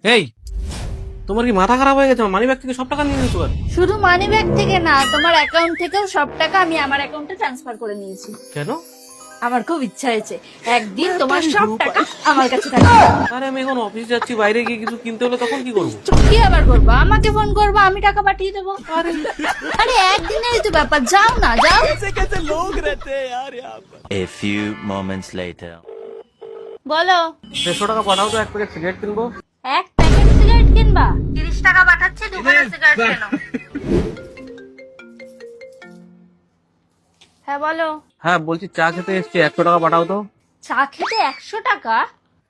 এই, তোমার কি মাথা খারাপ হয়ে গেছে? মানি ব্যাগ থেকে সব টাকা নিয়ে নিয়েছো? শুধু মানি ব্যাগ থেকে না, তোমার অ্যাকাউন্ট থেকেও সব টাকা আমি আমার অ্যাকাউন্টে ট্রান্সফার করে নিয়েছি। কেন? আমার খুব ইচ্ছা হয়েছে একদিন তোমার সব টাকা আমার কাছে থাকবে। আরে আমি এখন অফিস যাচ্ছি, বাইরে গিয়ে কিছু কিনতে হলে তখন কি করবো? কি আবার করবো? আমাকে ফোন করবো, আমি টাকা পাঠিয়ে দেবো। আরে একদিনেরই তো ব্যাপার, যাও না, যাও। A few moments later. বলো। 150 টাকা পাঠাও তো, এক প্যাকেট সিগারেট কিনবো। এক প্যাকেট সিগারেট কিনবা? 30 টাকা পাঠাচ্ছি, দুখানা সিগারেট কেনো। হ্যাঁ বলো। হ্যাঁ বলছি, চা খেতে এসছি, 100 টাকা পাঠাও তো। চা খেতে 100 টাকা?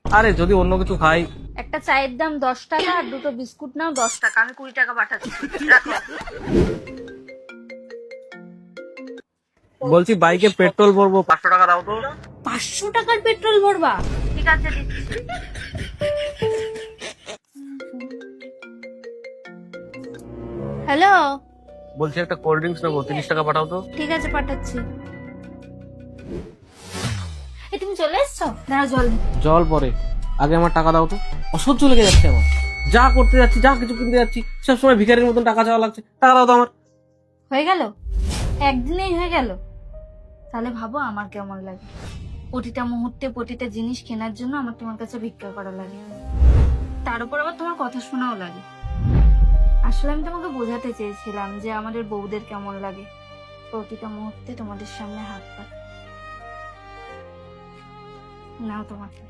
আরে যদি অন্য কিছু খাই। একটা চায়ের দাম 10 টাকা, আর দুটো বিস্কুট নাও 10 টাকা, আমি 20 টাকা পাঠাচ্ছি, রাখো। বলছি বাইকে পেট্রোল ভরবো, 500 টাকা দাও তো। 500 টাকার পেট্রোল ভরবা? ঠিক আছে, দিচ্ছি। হ্যালো। বলছি একটা কোল্ড ড্রিঙ্কস নেবো, 30 টাকা পাঠাও তো। ঠিক আছে, পাঠাচ্ছি। এই তুমি চলে এসছো? দাঁড়া, জল। জল পরে, আগে আমার টাকা দাও তো। অসহ্য লেগে যাচ্ছে আমার, যা করতে যাচ্ছি, যা কিছু কিনতে যাচ্ছি, সব সময় ভিখারির মতন টাকা চাওয়া লাগছে। টাকা দাও তো আমার। হয়ে গেল? একদিনেই হয়ে গেল? তাহলে ভাবো আমার কেমন লাগে। প্রতিটা মুহূর্তে প্রতিটা জিনিস কেনার জন্য আমার তোমার কাছে ভিক্ষা করা লাগে, তার উপর আবার তোমার কথা শোনাও লাগে। আসলে আমি তোমাকে বোঝাতে চেয়েছিলাম যে আমাদের বউদের কেমন লাগে প্রতিটা মুহূর্তে তোমাদের সামনে হাত পা। নাও তোমাকে।